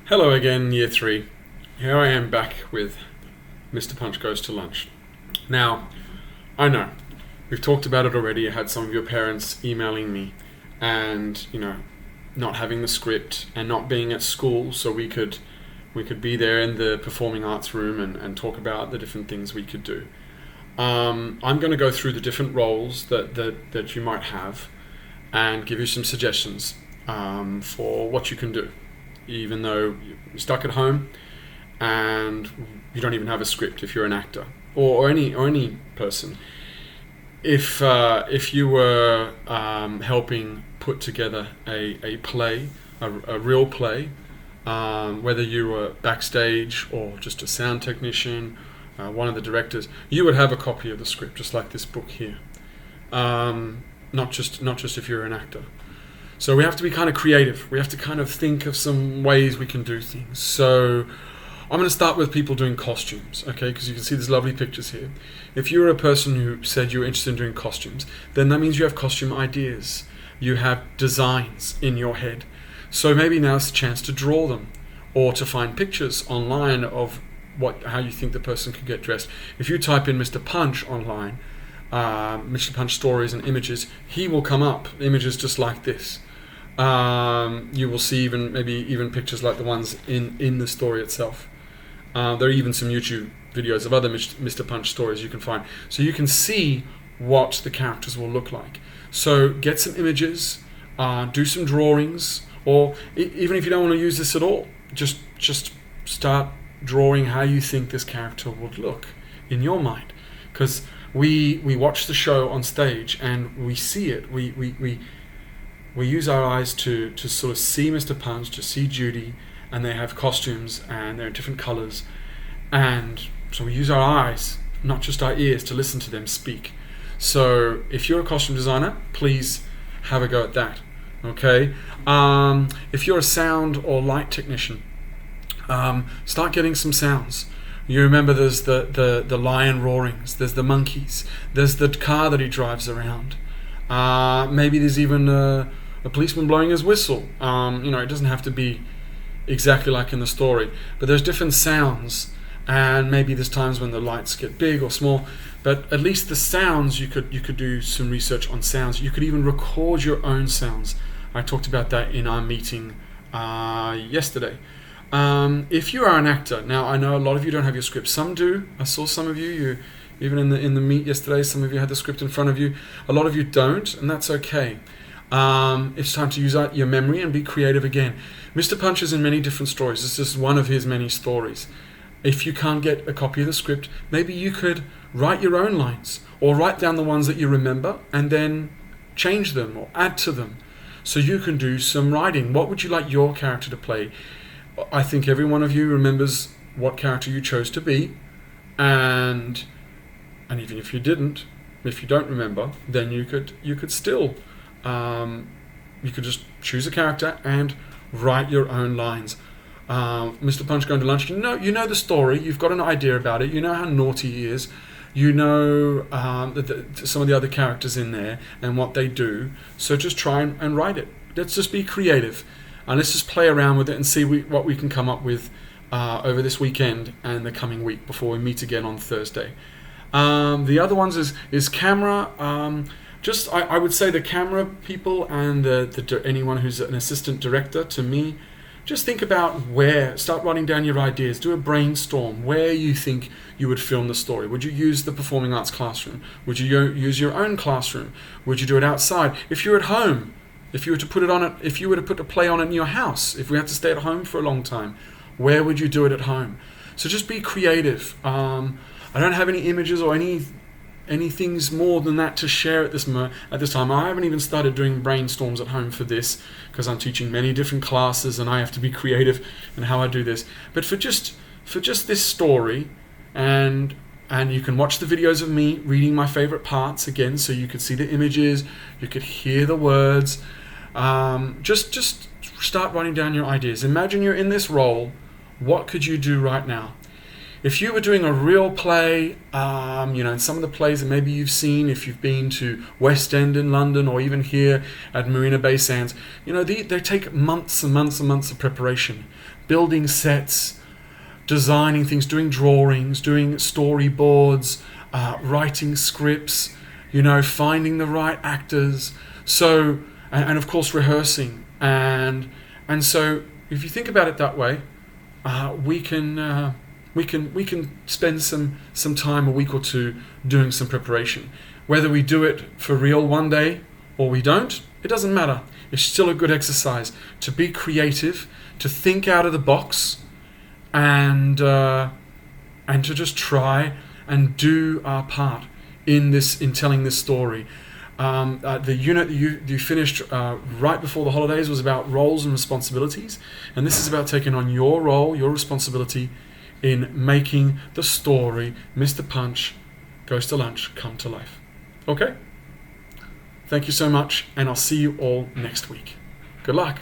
Hello again, Year 3. Here I am back with Mr. Punch Goes to Lunch. Now, I know, we've talked about it already. I had some of your parents emailing me and, not having the script and not being at school so we could be there in the performing arts room and talk about the different things we could do. I'm going to go through the different roles that you might have and give you some suggestions for what you can do, even though you're stuck at home and you don't even have a script if you're an actor or any person. If you were helping put together a play, a real play, whether you were backstage or just a sound technician, one of the directors, you would have a copy of the script, just like this book here. Not just if you're an actor. So we have to be kind of creative. We have to kind of think of some ways we can do things. So I'm going to start with people doing costumes, okay? Because you can see these lovely pictures here. If you're a person who said you're interested in doing costumes, then that means you have costume ideas. You have designs in your head. So maybe now's the chance to draw them or to find pictures online of how you think the person could get dressed. If you type in Mr. Punch online, Mr. Punch stories and images, he will come up, images just like this. You will see even pictures like the ones in the story itself. There are even some YouTube videos of other Mr. Punch stories you can find. So you can see what the characters will look like. So get some images, do some drawings, or even if you don't want to use this at all, just start drawing how you think this character would look in your mind. Because we watch the show on stage and we see it. We use our eyes to sort of see Mr. Punch, to see Judy, and they have costumes and they're different colors. And so we use our eyes, not just our ears, to listen to them speak. So if you're a costume designer, please have a go at that. Okay? If you're a sound or light technician, start getting some sounds. You remember there's the lion roarings, there's the monkeys, there's the car that he drives around. Maybe there's even a policeman blowing his whistle. It doesn't have to be exactly like in the story, but there's different sounds, and maybe there's times when the lights get big or small, but at least the sounds, you could do some research on sounds. You could even record your own sounds. I talked about that in our meeting yesterday. If you are an actor, now I know a lot of you don't have your script. Some do. I saw some of you even in the meet yesterday, some of you had the script in front of you. A lot of you don't, and that's okay. It's time to use your memory and be creative again. Mr. Punch is in many different stories. This is one of his many stories. If you can't get a copy of the script, maybe you could write your own lines or write down the ones that you remember and then change them or add to them. So you can do some writing. What would you like your character to play? I think every one of you remembers what character you chose to be, and even if you don't remember, then you could still you could just choose a character and write your own lines. Mr. Punch Going to Lunch, you know the story, you've got an idea about it, you know how naughty he is, you know some of the other characters in there and what they do, so just try and write it. Let's just be creative. And let's just play around with it and see what we can come up with over this weekend and the coming week before we meet again on Thursday. The other ones is camera. I would say the camera people and anyone who's an assistant director to me, just think about start writing down your ideas. Do a brainstorm where you think you would film the story. Would you use the performing arts classroom? Would you use your own classroom? Would you do it outside? If you're at home, if you were to put a play on it in your house, if we had to stay at home for a long time, where would you do it at home? So just be creative. I don't have any images or any things more than that to share at this time. I haven't even started doing brainstorms at home for this because I'm teaching many different classes and I have to be creative in how I do this. But for just this story, and you can watch the videos of me reading my favorite parts again, so you could see the images, you could hear the words. Just start writing down your ideas. Imagine you're in this role. What could you do right now? if you were doing a real play, in some of the plays that maybe you've seen, if you've been to West End in London or even here at Marina Bay Sands, they take months and months and months of preparation, building sets, designing things, doing drawings, doing storyboards, writing scripts, finding the right actors. So, and of course rehearsing. And so if you think about it that way, we can spend some time, a week or two, doing some preparation. Whether we do it for real one day or we don't, it doesn't matter. It's still a good exercise to be creative, to think out of the box, and to just try and do our part in telling this story. The unit that you finished right before the holidays was about roles and responsibilities, and this is about taking on your role, your responsibility in making the story Mr. Punch Goes to Lunch come to life. Okay? Thank you so much, and I'll see you all next week. Good luck.